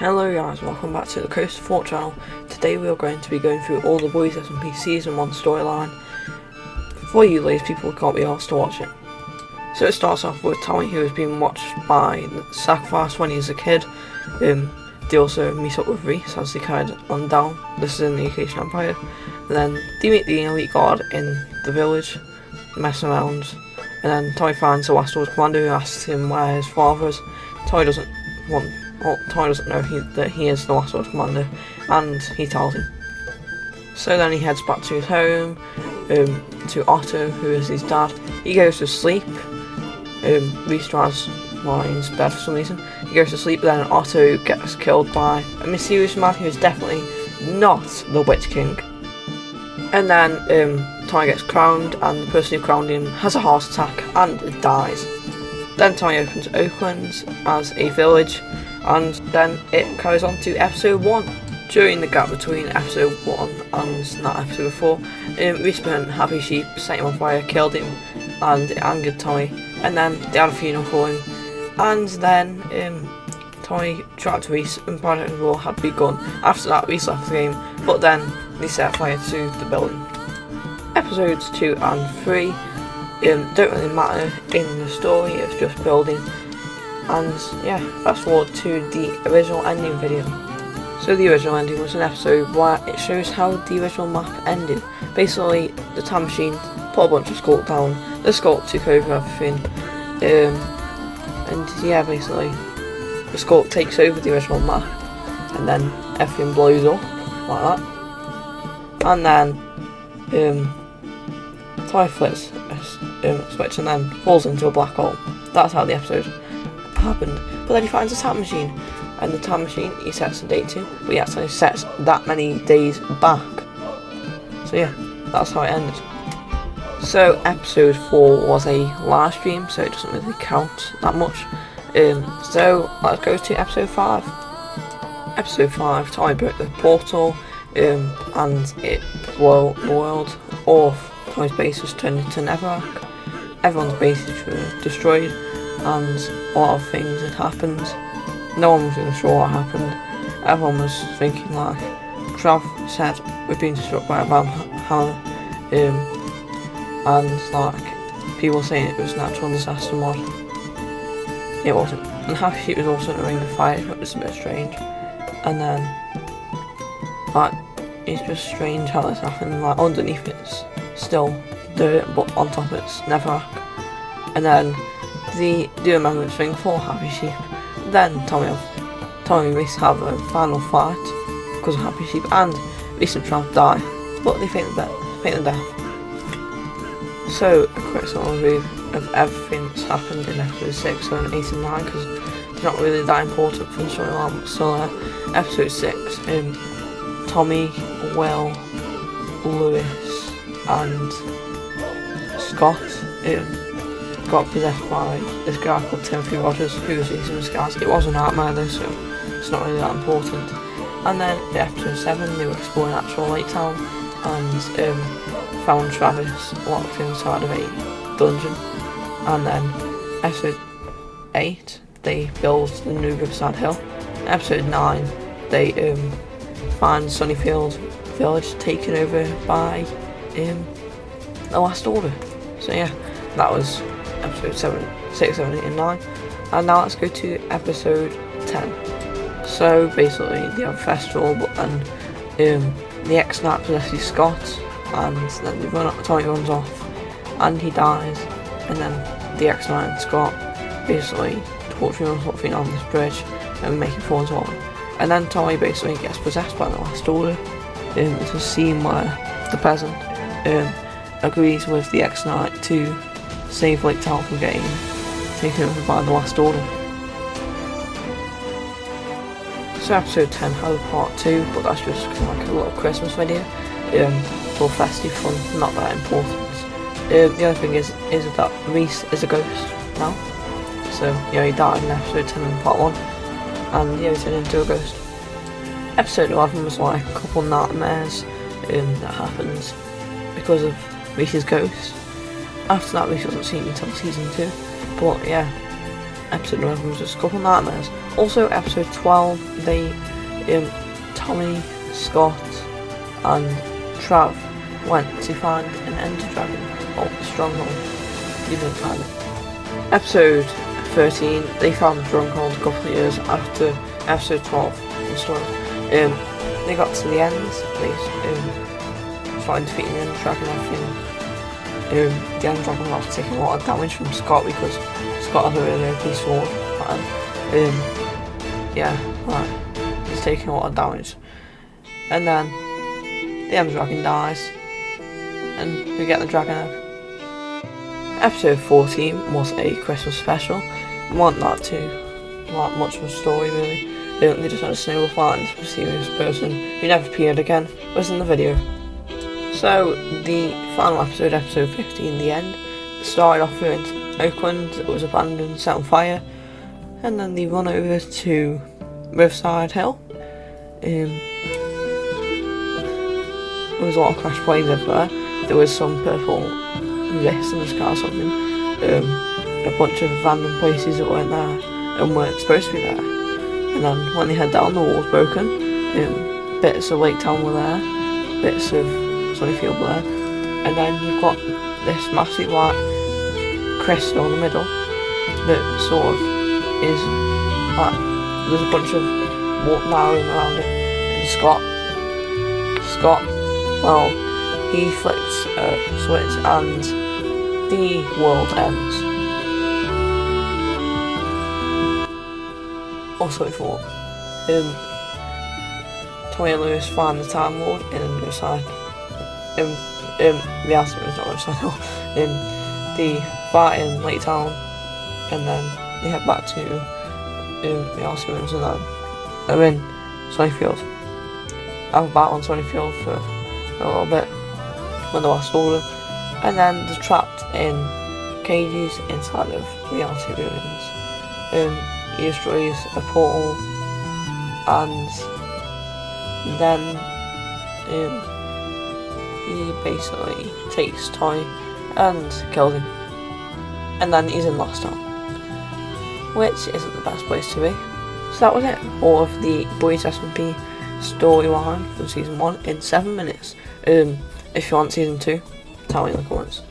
Hello guys, welcome back to the Coast of Fort channel. Today we are going to be going through all the Boys SMP Season 1 storyline for you lazy people who can't be asked to watch it. So it starts off with Tommy, who has been watched by Sacrifice when he was a kid. They also meet up with Reese as they carried on down. This is in the Acacian Empire. And then they meet the elite guard in the village, messing around. And then Tommy finds the Last Order commander who asks him where his father is. Tommy doesn't know that he is the Last Order commander, and he tells him. So then he heads back to his home, to Otto, who is his dad. He goes to sleep. Reese tries while he's in bed for some reason. He goes to sleep, but then Otto gets killed by a mysterious man who is definitely not the Witch King. And then Tommy gets crowned, and the person who crowned him has a heart attack and dies. Then Tommy opens Oakland as a village, and then it carries on to episode 1. During the gap between episode 1 and that episode before, Reese and Happy Sheep set him on fire, killed him, and it angered Tommy. And then they had a funeral for him, and then Tommy tracked Reese, and Project War had begun. After that, Reese left the game, but then they set fire to the building. Episodes 2 and 3 don't really matter in the story, it's just building. And yeah, fast forward to the original ending video. So the original ending was an episode where it shows how the original map ended. Basically, the time machine put a bunch of Skulk down, the Skulk took over everything, and yeah, basically the Skulk takes over the original map, and then everything blows up like that. And then Tommy flips a switch and then falls into a black hole. That's how the episode happened. But then he finds a time machine, and the time machine he sets a date to, but he actually sets that many days back. So yeah, that's how it ended. So episode 4 was a live stream, so it doesn't really count that much. So let's go to episode 5. Episode 5, Tommy broke the portal, and it blew the world off. Tommy's base was turned into Netherrack. Everyone's bases were destroyed, and a lot of things had happened. No one was really sure what happened. Everyone was thinking like, Trav said we've been struck by a vampire, and like people saying it was natural disaster mod. It wasn't. And Happy Sheep was also in a ring of fire, which was a bit strange. And then like it's just strange how this happened. Like underneath it's still dirt, but on top it's Netherrack. And then the remembrance thing for Happy Sheep. Then Tommy and Reese have a final fight because of Happy Sheep, and Reese and Trav die, but they faint the death. So a quick summary of everything that's happened in episode 6, 7, 8 and 9, because they're not really that important for the storyline. So episode 6, Tommy, Will, Lewis and Scott got possessed by this guy called Timothy Rogers, who was using disguise. It was a nightmare though, so it's not really that important. And then in episode 7 they were exploring actual Lake Town and found Travis locked inside of a dungeon. And then episode 8 they built the new Riverside Hill. In episode 9 they find Sunnyfield village taken over by the Last Order. So yeah, that was episode 6, 7, 8 and 9. And now let's go to episode 10. So basically they have a festival, but then the X-Knight possesses Scott, and then Tommy runs off and he dies, and then the X-Knight and Scott basically torture him or something on this bridge and make him fall into water. And then Tommy basically gets possessed by the Last Order. It's a scene where the peasant agrees with the X-Knight to save Lake Town from getting taken over by the Last Order. So episode 10 has a part 2, but that's just like a little Christmas video. For festive fun, not that important. The other thing is that Reese is a ghost now. So yeah, he died in episode 10 in part 1, and yeah, he turned into a ghost. Episode 11 was like a couple nightmares that happens because of Reese's ghost. After that, Reese wasn't seen until season 2. But yeah, episode 11 was just a couple of nightmares. Also, episode 12, they, Tommy, Scott, and Trav went to find an Ender Dragon, or Stronghold. You didn't find it. Episode 13, they found Stronghold a couple of years after episode 12 and stuff. They got to the end, they started defeating the Ender Dragon and everything. The Ender Dragon was taking a lot of damage from Scott because Scott has a really OP sword. And, he's taking a lot of damage. And then the Ender Dragon dies, and we get the Dragon Egg. Episode 14 was a Christmas special. It wasn't that much of a story really. They just had a snowball fight and this mysterious person who never appeared again was in the video. So the final episode, episode 15, the end, started off with Oakland. It was abandoned, set on fire, and then they run over to Riverside Hill. There was a lot of crash planes everywhere. There was some purple mist in the sky or something. A bunch of random places that weren't there and weren't supposed to be there. And then when they head down, the wall was broken. Bits of Lake Town were there, bits of Sunnyfield were there, and then you've got this massive white crystal in the middle that sort of is like there's a bunch of water narrowing around it. And Scott, well, he flicks a switch and the world ends. Also before, Tommy and Lewis find the Time Lord in Riverside. Reality is not Riverside, no. They fight in Lake Town, and then they head back to Reality Rooms, and then they're in Sunnyfield. Have a battle on Sunnyfield for a little bit when the last order, and then they're trapped in cages inside of Reality Ruins. He destroys a portal, and then he basically takes Toy and kills him, and then he's in Lost Town, which isn't the best place to be. So that was it, all of the Boys SMP storyline from season 1 in 7 minutes. If you want season 2, tell me in the comments.